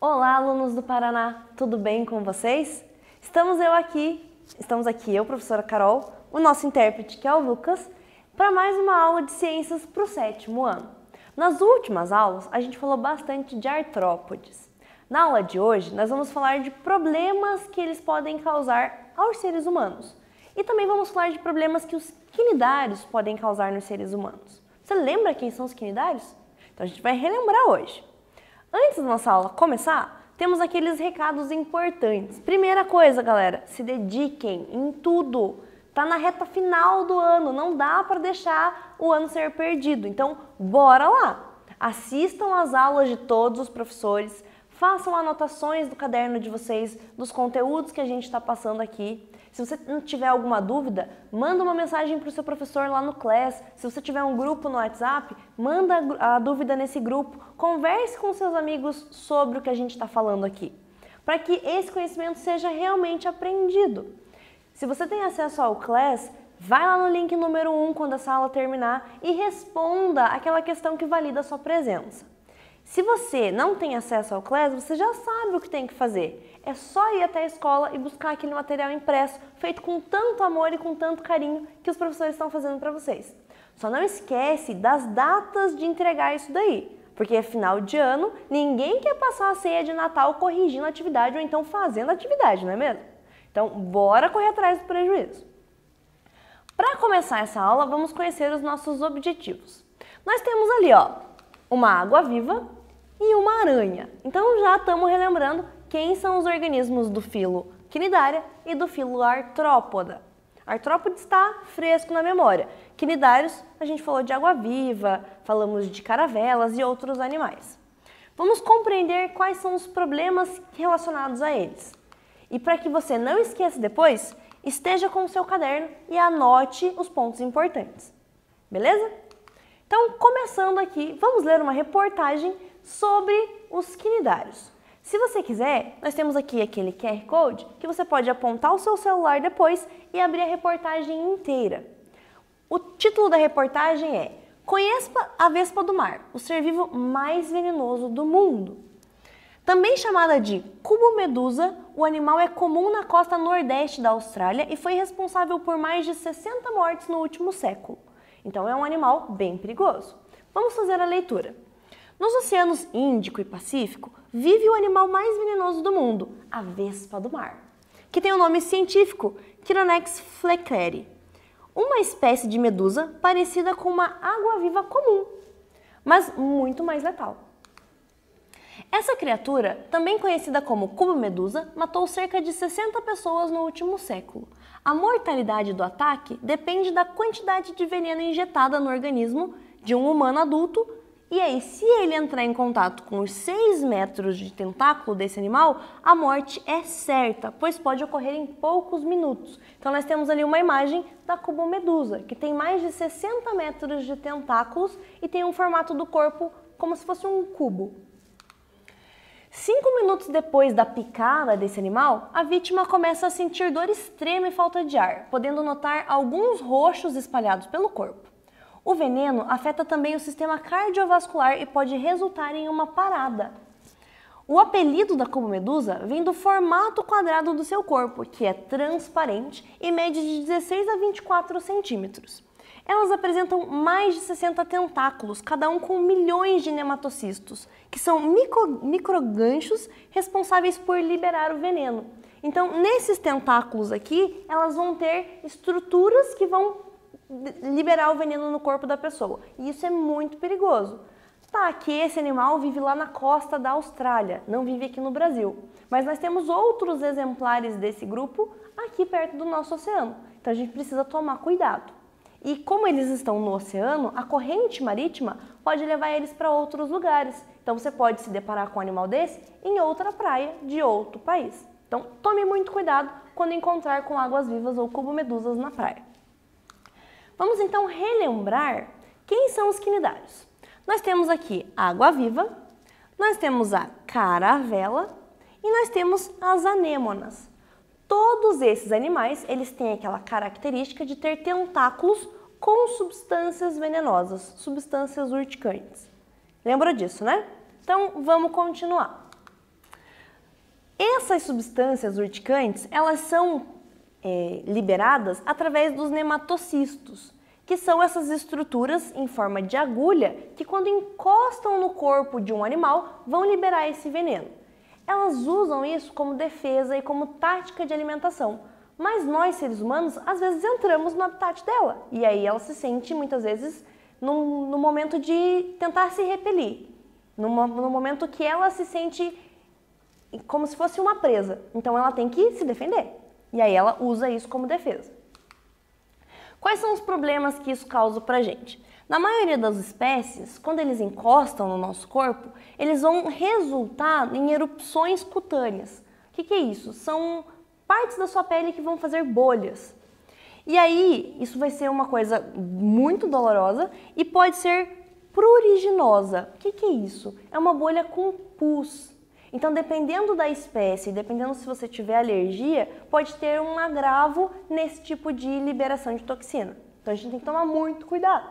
Olá, alunos do Paraná, tudo bem com vocês? Estamos aqui, eu, professora Carol, o nosso intérprete, que é o Lucas, para mais uma aula de ciências para o 7º ano. Nas últimas aulas, a gente falou bastante de artrópodes. Na aula de hoje, nós vamos falar de problemas que eles podem causar aos seres humanos. E também vamos falar de problemas que os quinidários podem causar nos seres humanos. Você lembra quem são os quinidários? Então a gente vai relembrar hoje. Antes da nossa aula começar, temos aqueles recados importantes. Primeira coisa, galera, se dediquem em tudo. Tá na reta final do ano, não dá para deixar o ano ser perdido. Então, bora lá! Assistam às aulas de todos os professores, façam anotações do caderno de vocês, dos conteúdos que a gente está passando aqui. Se você não tiver alguma dúvida, manda uma mensagem para o seu professor lá no Class. Se você tiver um grupo no WhatsApp, manda a dúvida nesse grupo. Converse com seus amigos sobre o que a gente está falando aqui, para que esse conhecimento seja realmente aprendido. Se você tem acesso ao Class, vai lá no link número 1 quando essa aula terminar e responda aquela questão que valida a sua presença. Se você não tem acesso ao Class, você já sabe o que tem que fazer. É só ir até a escola e buscar aquele material impresso, feito com tanto amor e com tanto carinho que os professores estão fazendo para vocês. Só não esquece das datas de entregar isso daí, porque é final de ano, ninguém quer passar a ceia de Natal corrigindo a atividade ou então fazendo a atividade, não é mesmo? Então, bora correr atrás do prejuízo. Para começar essa aula, vamos conhecer os nossos objetivos. Nós temos ali, uma água-viva e uma aranha. Então já estamos relembrando quem são os organismos do filo Quinidária e do filo Artrópoda. Artrópode está fresco na memória. Quinidários, a gente falou de água-viva, falamos de caravelas e outros animais. Vamos compreender quais são os problemas relacionados a eles. E para que você não esqueça depois, esteja com o seu caderno e anote os pontos importantes. Beleza? Então, começando aqui, vamos ler uma reportagem sobre os quinidários. Se você quiser, nós temos aqui aquele QR Code que você pode apontar o seu celular depois e abrir a reportagem inteira. O título da reportagem é Conheça a vespa do mar, o ser vivo mais venenoso do mundo. Também chamada de cubomedusa, o animal é comum na costa nordeste da Austrália e foi responsável por mais de 60 mortes no último século. Então é um animal bem perigoso. Vamos fazer a leitura. Nos oceanos Índico e Pacífico, vive o animal mais venenoso do mundo, a vespa do mar, que tem o nome científico Chironex fleckeri, uma espécie de medusa parecida com uma água-viva comum, mas muito mais letal. Essa criatura, também conhecida como cubomedusa, matou cerca de 60 pessoas no último século. A mortalidade do ataque depende da quantidade de veneno injetada no organismo de um humano adulto, e aí, se ele entrar em contato com os 6 metros de tentáculo desse animal, a morte é certa, pois pode ocorrer em poucos minutos. Então nós temos ali uma imagem da cubomedusa, que tem mais de 60 metros de tentáculos e tem um formato do corpo como se fosse um cubo. 5 minutos depois da picada desse animal, a vítima começa a sentir dor extrema e falta de ar, podendo notar alguns roxos espalhados pelo corpo. O veneno afeta também o sistema cardiovascular e pode resultar em uma parada. O apelido da cubomedusa vem do formato quadrado do seu corpo, que é transparente e mede de 16 a 24 centímetros. Elas apresentam mais de 60 tentáculos, cada um com milhões de nematocistos, que são microganchos responsáveis por liberar o veneno. Então, nesses tentáculos aqui, elas vão ter estruturas que vão liberar o veneno no corpo da pessoa. E isso é muito perigoso. Tá, que esse animal vive lá na costa da Austrália, não vive aqui no Brasil. Mas nós temos outros exemplares desse grupo aqui perto do nosso oceano. Então, a gente precisa tomar cuidado. E como eles estão no oceano, a corrente marítima pode levar eles para outros lugares. Então você pode se deparar com um animal desse em outra praia de outro país. Então tome muito cuidado quando encontrar com águas-vivas ou cubomedusas na praia. Vamos então relembrar quem são os quinidários. Nós temos aqui a água-viva, nós temos a caravela e nós temos as anêmonas. Todos esses animais, eles têm aquela característica de ter tentáculos com substâncias venenosas, substâncias urticantes. Lembra disso, né? Então, vamos continuar. Essas substâncias urticantes, elas são liberadas através dos nematocistos, que são essas estruturas em forma de agulha que, quando encostam no corpo de um animal, vão liberar esse veneno. Elas usam isso como defesa e como tática de alimentação, mas nós, seres humanos, às vezes entramos no habitat dela, e aí ela se sente, muitas vezes, no momento de tentar se repelir, no momento que ela se sente como se fosse uma presa, então ela tem que se defender, e aí ela usa isso como defesa. Quais são os problemas que isso causa pra gente? Na maioria das espécies, quando eles encostam no nosso corpo, eles vão resultar em erupções cutâneas. O que é isso? São partes da sua pele que vão fazer bolhas. E aí, isso vai ser uma coisa muito dolorosa e pode ser pruriginosa. O que é isso? É uma bolha com pus. Então, dependendo da espécie, dependendo se você tiver alergia, pode ter um agravo nesse tipo de liberação de toxina. Então, a gente tem que tomar muito cuidado.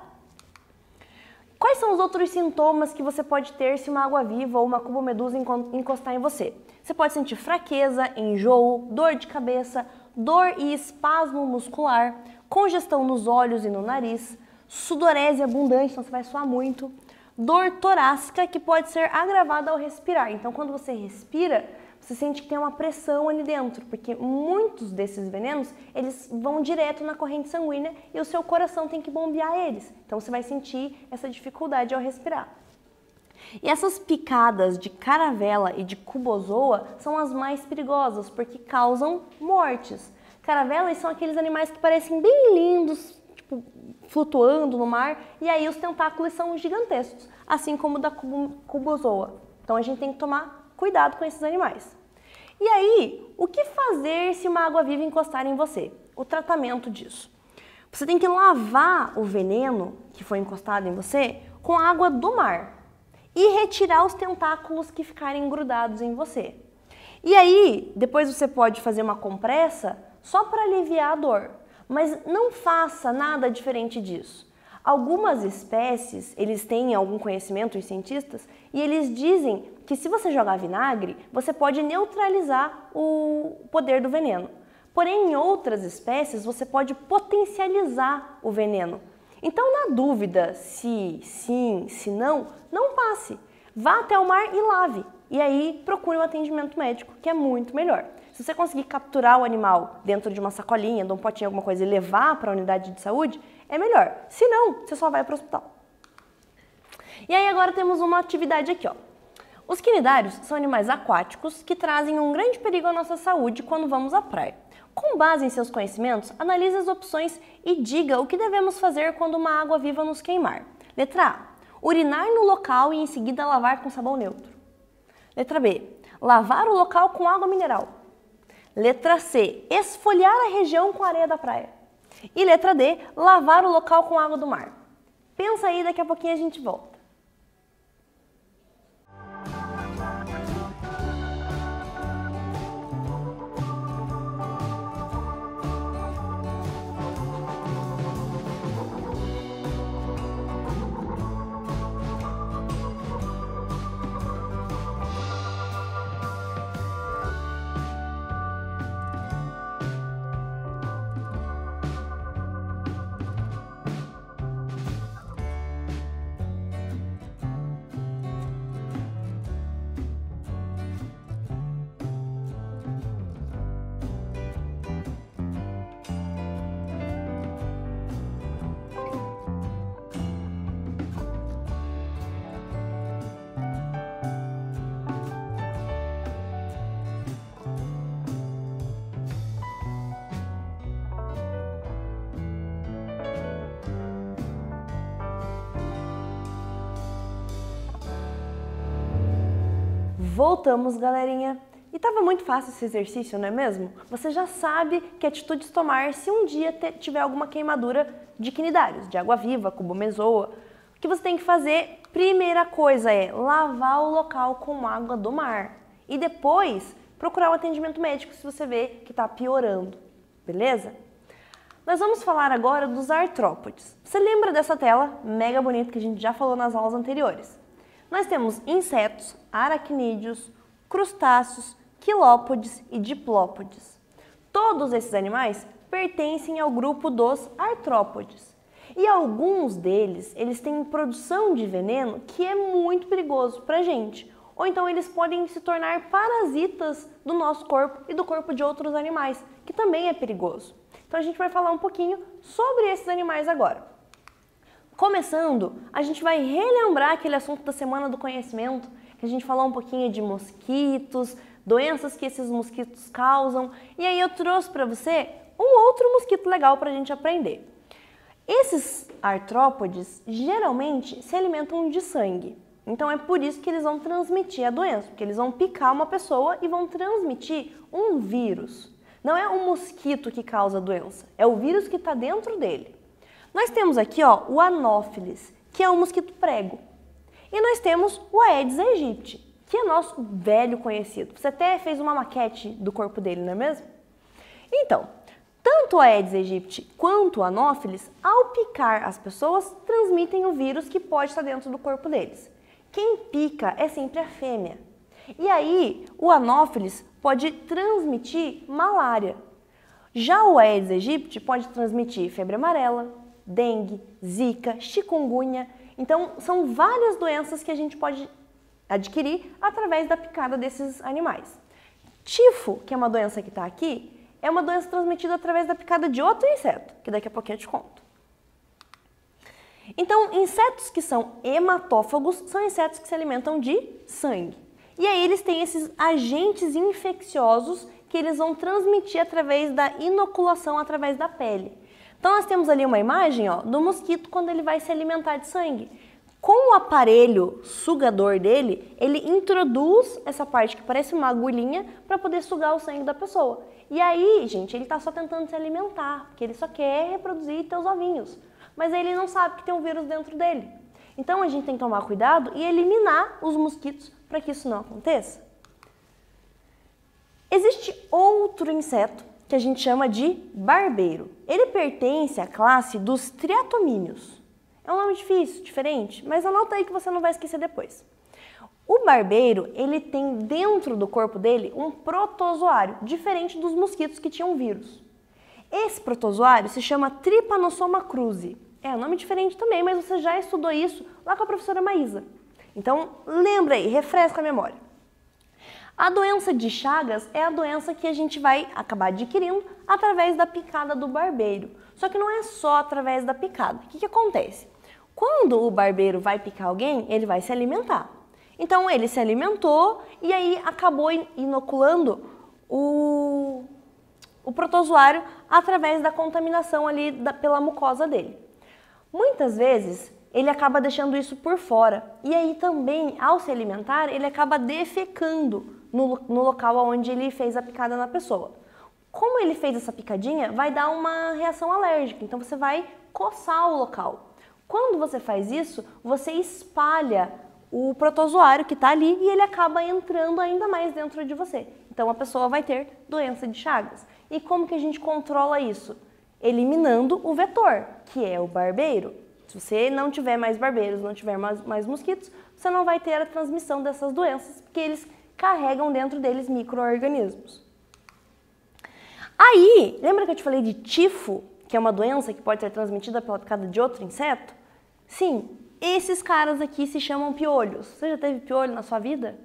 Quais são os outros sintomas que você pode ter se uma água-viva ou uma cubomedusa encostar em você? Você pode sentir fraqueza, enjoo, dor de cabeça, dor e espasmo muscular, congestão nos olhos e no nariz, sudorese abundante, então você vai suar muito, dor torácica que pode ser agravada ao respirar. Então, quando você respira, você sente que tem uma pressão ali dentro, porque muitos desses venenos, eles vão direto na corrente sanguínea e o seu coração tem que bombear eles. Então, você vai sentir essa dificuldade ao respirar. E essas picadas de caravela e de cubozoa são as mais perigosas, porque causam mortes. Caravelas são aqueles animais que parecem bem lindos, tipo, flutuando no mar, e aí os tentáculos são gigantescos, assim como o da cubozoa. Então a gente tem que tomar cuidado com esses animais. E aí, o que fazer se uma água-viva encostar em você? O tratamento disso. Você tem que lavar o veneno que foi encostado em você com água do mar e retirar os tentáculos que ficarem grudados em você. E aí, depois você pode fazer uma compressa só para aliviar a dor. Mas não faça nada diferente disso. Algumas espécies, eles têm algum conhecimento, os cientistas, e eles dizem que se você jogar vinagre, você pode neutralizar o poder do veneno. Porém, em outras espécies, você pode potencializar o veneno. Então, na dúvida se sim, se não, não passe. Vá até o mar e lave. E aí, procure um atendimento médico, que é muito melhor. Se você conseguir capturar o animal dentro de uma sacolinha, de um potinho, alguma coisa, e levar para a unidade de saúde, é melhor. Se não, você só vai para o hospital. E aí agora temos uma atividade aqui, ó. Os quinidários são animais aquáticos que trazem um grande perigo à nossa saúde quando vamos à praia. Com base em seus conhecimentos, analise as opções e diga o que devemos fazer quando uma água-viva nos queimar. Letra A. Urinar no local e em seguida lavar com sabão neutro. Letra B. Lavar o local com água mineral. Letra C. Esfoliar a região com areia da praia. E letra D. Lavar o local com água do mar. Pensa aí, daqui a pouquinho a gente volta. Voltamos, galerinha! E estava muito fácil esse exercício, não é mesmo? Você já sabe que atitudes tomar se um dia tiver alguma queimadura de quinidários, de água-viva, cubomezoa. O que você tem que fazer, primeira coisa, é lavar o local com água do mar. E depois, procurar um atendimento médico se você vê que está piorando, beleza? Nós vamos falar agora dos artrópodes. Você lembra dessa tela mega bonita que a gente já falou nas aulas anteriores? Nós temos insetos, aracnídeos, crustáceos, quilópodes e diplópodes. Todos esses animais pertencem ao grupo dos artrópodes. E alguns deles, eles têm produção de veneno que é muito perigoso para a gente. Ou então eles podem se tornar parasitas do nosso corpo e do corpo de outros animais, que também é perigoso. Então a gente vai falar um pouquinho sobre esses animais agora. Começando, a gente vai relembrar aquele assunto da Semana do Conhecimento, que a gente falou um pouquinho de mosquitos, doenças que esses mosquitos causam, e aí eu trouxe para você um outro mosquito legal para a gente aprender. Esses artrópodes geralmente se alimentam de sangue, então é por isso que eles vão transmitir a doença, porque eles vão picar uma pessoa e vão transmitir um vírus. Não é um mosquito que causa a doença, é o vírus que está dentro dele. Nós temos aqui o Anopheles, que é um mosquito prego, e nós temos o Aedes aegypti, que é nosso velho conhecido. Você até fez uma maquete do corpo dele, não é mesmo? Então, tanto o Aedes aegypti quanto o Anopheles, ao picar as pessoas, transmitem o vírus que pode estar dentro do corpo deles. Quem pica é sempre a fêmea. E aí, o Anopheles pode transmitir malária. Já o Aedes aegypti pode transmitir febre amarela, dengue, zika, chikungunya. Então, são várias doenças que a gente pode adquirir através da picada desses animais. Tifo, que é uma doença que está aqui, é uma doença transmitida através da picada de outro inseto, que daqui a pouquinho eu te conto. Então, insetos que são hematófagos são insetos que se alimentam de sangue. E aí eles têm esses agentes infecciosos que eles vão transmitir através da inoculação através da pele. Então nós temos ali uma imagem do mosquito quando ele vai se alimentar de sangue. Com o aparelho sugador dele, ele introduz essa parte que parece uma agulhinha para poder sugar o sangue da pessoa. E aí, gente, ele está só tentando se alimentar, porque ele só quer reproduzir e ter os ovinhos. Mas ele não sabe que tem um vírus dentro dele. Então a gente tem que tomar cuidado e eliminar os mosquitos para que isso não aconteça. Existe outro inseto que a gente chama de barbeiro. Ele pertence à classe dos triatomíneos. É um nome difícil, diferente, mas anota aí que você não vai esquecer depois. O barbeiro, ele tem dentro do corpo dele um protozoário, diferente dos mosquitos que tinham vírus. Esse protozoário se chama Trypanosoma cruzi. É um nome diferente também, mas você já estudou isso lá com a professora Maísa. Então, lembra aí, refresca a memória. A doença de Chagas é a doença que a gente vai acabar adquirindo através da picada do barbeiro. Só que não é só através da picada. O que acontece? Quando o barbeiro vai picar alguém, ele vai se alimentar. Então ele se alimentou e aí acabou inoculando o protozoário através da contaminação ali pela mucosa dele. Muitas vezes ele acaba deixando isso por fora e aí também, ao se alimentar, ele acaba defecando no local onde ele fez a picada na pessoa. Como ele fez essa picadinha, vai dar uma reação alérgica, então você vai coçar o local. Quando você faz isso, você espalha o protozoário que está ali e ele acaba entrando ainda mais dentro de você. Então a pessoa vai ter doença de Chagas. E como que a gente controla isso? Eliminando o vetor, que é o barbeiro. Se você não tiver mais barbeiros, não tiver mais mosquitos, você não vai ter a transmissão dessas doenças, porque eles carregam dentro deles micro-organismos. Aí, lembra que eu te falei de tifo, que é uma doença que pode ser transmitida pela picada de outro inseto? Sim, esses caras aqui se chamam piolhos. Você já teve piolho na sua vida?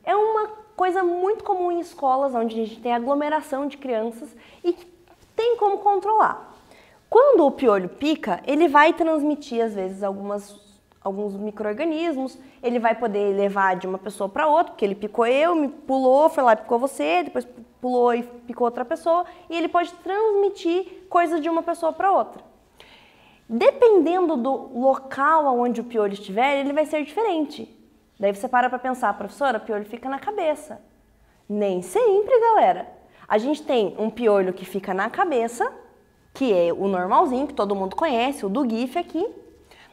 É uma coisa muito comum em escolas, onde a gente tem aglomeração de crianças e tem como controlar. Quando o piolho pica, ele vai transmitir, às vezes, alguns micro-organismos, ele vai poder levar de uma pessoa para outra, porque ele picou eu, me pulou, foi lá e picou você, depois pulou e picou outra pessoa, e ele pode transmitir coisas de uma pessoa para outra. Dependendo do local onde o piolho estiver, ele vai ser diferente. Daí você para pensar, professora, piolho fica na cabeça. Nem sempre, galera. A gente tem um piolho que fica na cabeça, que é o normalzinho, que todo mundo conhece, o do GIF aqui.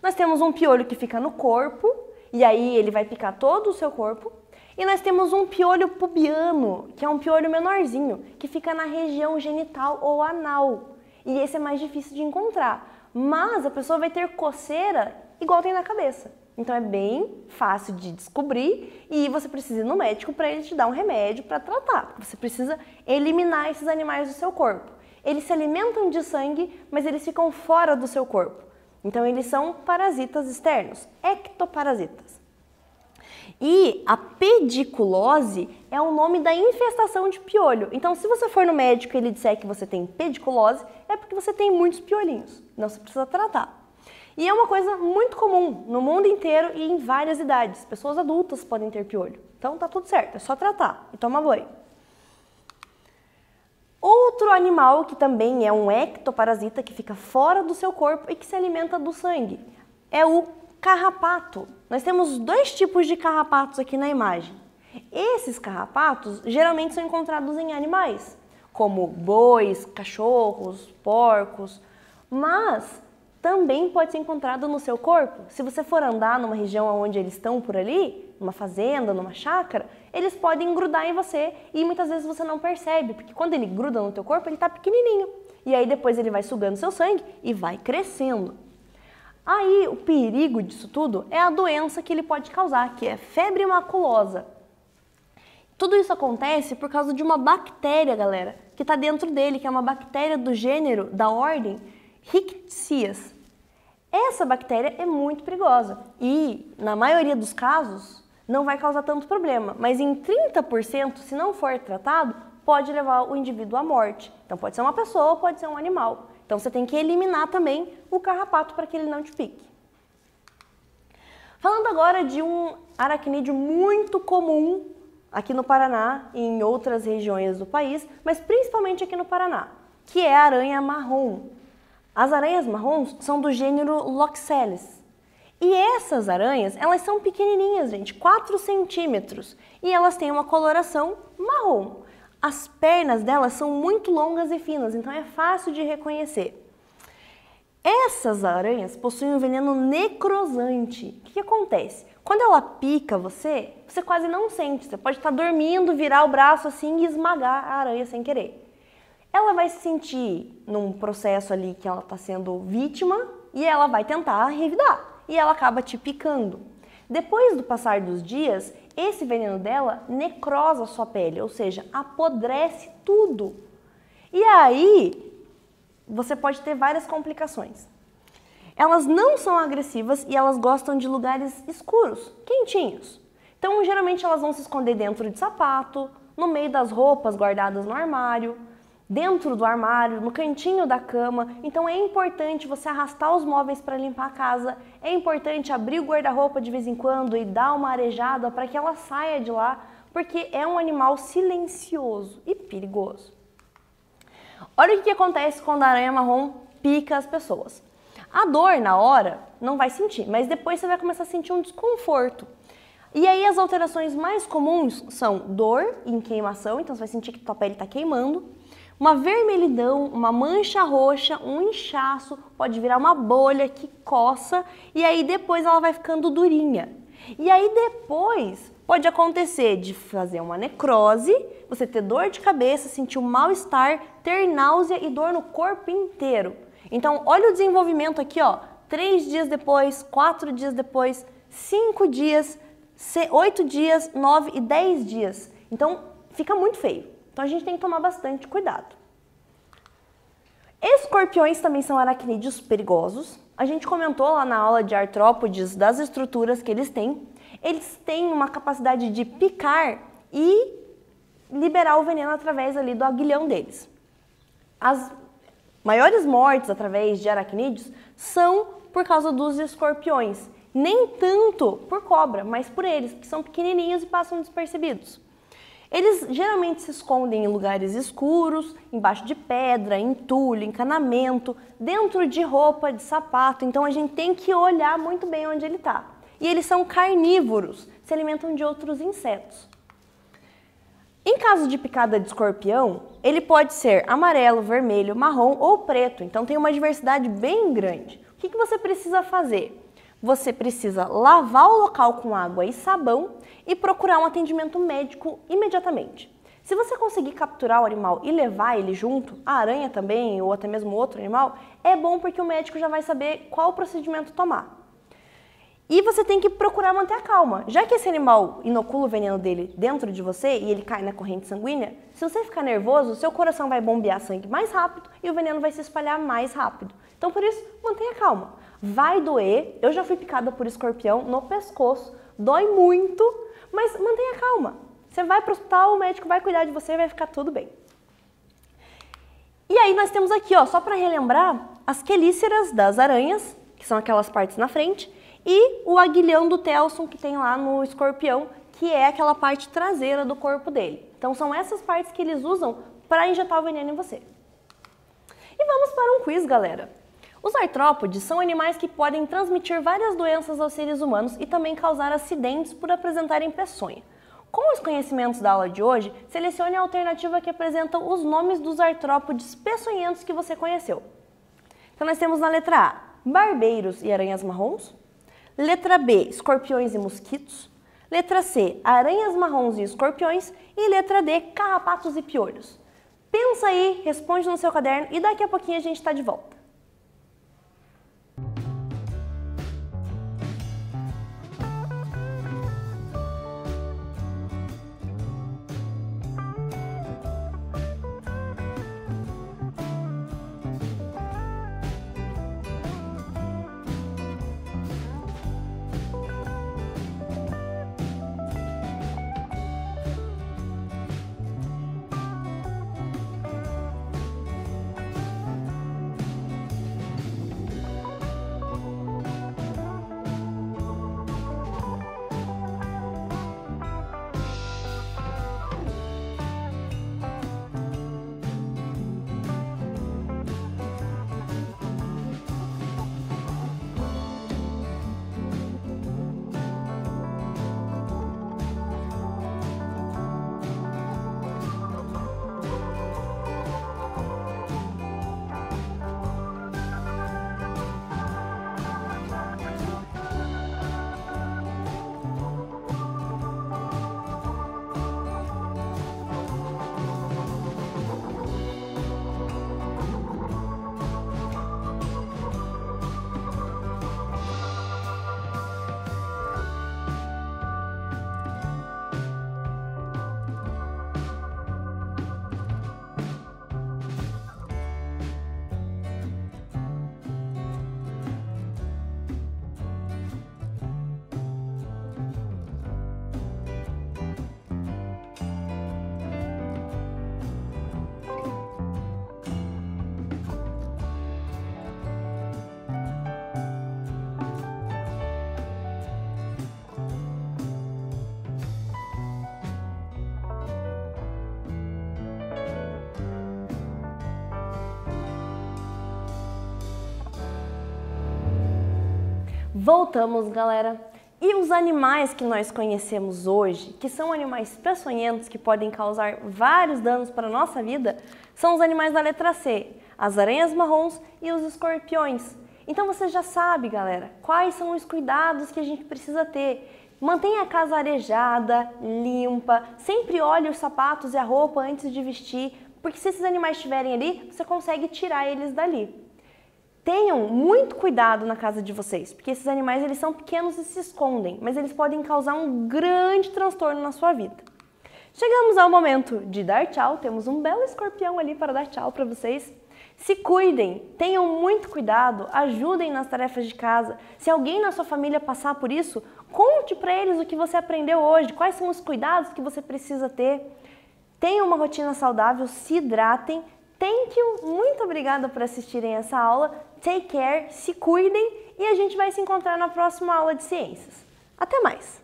Nós temos um piolho que fica no corpo, e aí ele vai picar todo o seu corpo. E nós temos um piolho pubiano, que é um piolho menorzinho, que fica na região genital ou anal. E esse é mais difícil de encontrar. Mas a pessoa vai ter coceira igual tem na cabeça. Então é bem fácil de descobrir e você precisa ir no médico para ele te dar um remédio para tratar. Você precisa eliminar esses animais do seu corpo. Eles se alimentam de sangue, mas eles ficam fora do seu corpo. Então eles são parasitas externos, ectoparasitas. E a pediculose é o nome da infestação de piolho. Então, se você for no médico e ele disser que você tem pediculose, é porque você tem muitos piolinhos. Então, você precisa tratar. E é uma coisa muito comum no mundo inteiro e em várias idades. Pessoas adultas podem ter piolho. Então, tá tudo certo, é só tratar e tomar banho. Outro animal que também é um ectoparasita que fica fora do seu corpo e que se alimenta do sangue é o carrapato. Nós temos dois tipos de carrapatos aqui na imagem. Esses carrapatos geralmente são encontrados em animais, como bois, cachorros, porcos, mas também pode ser encontrado no seu corpo. Se você for andar numa região onde eles estão por ali, numa fazenda, numa chácara, eles podem grudar em você e muitas vezes você não percebe, porque quando ele gruda no teu corpo, ele está pequenininho. E aí depois ele vai sugando seu sangue e vai crescendo. Aí o perigo disso tudo é a doença que ele pode causar, que é febre maculosa. Tudo isso acontece por causa de uma bactéria, galera, que está dentro dele, que é uma bactéria do gênero, da ordem Rickettsia. Essa bactéria é muito perigosa e, na maioria dos casos, não vai causar tanto problema, mas em 30%, se não for tratado, pode levar o indivíduo à morte. Então pode ser uma pessoa, pode ser um animal. Então você tem que eliminar também o carrapato para que ele não te pique. Falando agora de um aracnídeo muito comum aqui no Paraná e em outras regiões do país, mas principalmente aqui no Paraná, que é a aranha marrom. As aranhas marrons são do gênero Loxeles. E essas aranhas, elas são pequenininhas, gente, 4 centímetros, e elas têm uma coloração marrom. As pernas delas são muito longas e finas, então é fácil de reconhecer. Essas aranhas possuem um veneno necrosante. O que acontece? Quando ela pica você, você quase não sente. Você pode estar dormindo, virar o braço assim e esmagar a aranha sem querer. Ela vai se sentir num processo ali que ela está sendo vítima e ela vai tentar revidar. E ela acaba te picando. Depois do passar dos dias, esse veneno dela necrosa a sua pele, ou seja, apodrece tudo. E aí, você pode ter várias complicações. Elas não são agressivas e elas gostam de lugares escuros, quentinhos. Então, geralmente elas vão se esconder dentro de sapato, no meio das roupas guardadas no armário, dentro do armário, no cantinho da cama. Então é importante você arrastar os móveis para limpar a casa, é importante abrir o guarda-roupa de vez em quando e dar uma arejada para que ela saia de lá, porque é um animal silencioso e perigoso. Olha o que acontece quando a aranha marrom pica as pessoas. A dor na hora não vai sentir, mas depois você vai começar a sentir um desconforto. E aí as alterações mais comuns são dor em queimação, então você vai sentir que tua pele está queimando, uma vermelhidão, uma mancha roxa, um inchaço, pode virar uma bolha que coça e aí depois ela vai ficando durinha. E aí depois pode acontecer de fazer uma necrose, você ter dor de cabeça, sentir um mal-estar, ter náusea e dor no corpo inteiro. Então olha o desenvolvimento aqui, ó, 3 dias depois, 4 dias depois, 5 dias, 8 dias, 9 e 10 dias. Então fica muito feio. Então a gente tem que tomar bastante cuidado. Escorpiões também são aracnídeos perigosos. A gente comentou lá na aula de artrópodes das estruturas que eles têm. Eles têm uma capacidade de picar e liberar o veneno através ali do aguilhão deles. As maiores mortes através de aracnídeos são por causa dos escorpiões. Nem tanto por cobra, mas por eles, que são pequenininhos e passam despercebidos. Eles geralmente se escondem em lugares escuros, embaixo de pedra, entulho, encanamento, dentro de roupa, de sapato. Então a gente tem que olhar muito bem onde ele está. E eles são carnívoros, se alimentam de outros insetos. Em caso de picada de escorpião, ele pode ser amarelo, vermelho, marrom ou preto. Então tem uma diversidade bem grande. O que você precisa fazer? Você precisa lavar o local com água e sabão e procurar um atendimento médico imediatamente. Se você conseguir capturar o animal e levar ele junto, a aranha também ou até mesmo outro animal, é bom porque o médico já vai saber qual procedimento tomar. E você tem que procurar manter a calma. Já que esse animal inocula o veneno dele dentro de você e ele cai na corrente sanguínea, se você ficar nervoso, seu coração vai bombear sangue mais rápido e o veneno vai se espalhar mais rápido. Então, por isso, mantenha calma. Vai doer. Eu já fui picada por escorpião no pescoço. Dói muito, mas mantenha calma. Você vai para o hospital, o médico vai cuidar de você e vai ficar tudo bem. E aí nós temos aqui, ó, só para relembrar, as quelíceras das aranhas, que são aquelas partes na frente, e o aguilhão do Telson que tem lá no escorpião, que é aquela parte traseira do corpo dele. Então são essas partes que eles usam para injetar o veneno em você. E vamos para um quiz, galera. Os artrópodes são animais que podem transmitir várias doenças aos seres humanos e também causar acidentes por apresentarem peçonha. Com os conhecimentos da aula de hoje, selecione a alternativa que apresenta os nomes dos artrópodes peçonhentos que você conheceu. Então nós temos na letra A, barbeiros e aranhas marrons. Letra B, escorpiões e mosquitos. Letra C, aranhas marrons e escorpiões. E letra D, carrapatos e piolhos. Pensa aí, responde no seu caderno e daqui a pouquinho a gente está de volta. Voltamos, galera. E os animais que nós conhecemos hoje, que são animais peçonhentos que podem causar vários danos para a nossa vida, são os animais da letra C, as aranhas marrons e os escorpiões. Então você já sabe, galera, quais são os cuidados que a gente precisa ter. Mantenha a casa arejada, limpa, sempre olhe os sapatos e a roupa antes de vestir, porque se esses animais estiverem ali, você consegue tirar eles dali. Tenham muito cuidado na casa de vocês, porque esses animais eles são pequenos e se escondem, mas eles podem causar um grande transtorno na sua vida. Chegamos ao momento de dar tchau, temos um belo escorpião ali para dar tchau para vocês. Se cuidem, tenham muito cuidado, ajudem nas tarefas de casa. Se alguém na sua família passar por isso, conte para eles o que você aprendeu hoje, quais são os cuidados que você precisa ter. Tenham uma rotina saudável, se hidratem. Thank you, muito obrigada por assistirem essa aula. Take care, se cuidem e a gente vai se encontrar na próxima aula de ciências. Até mais!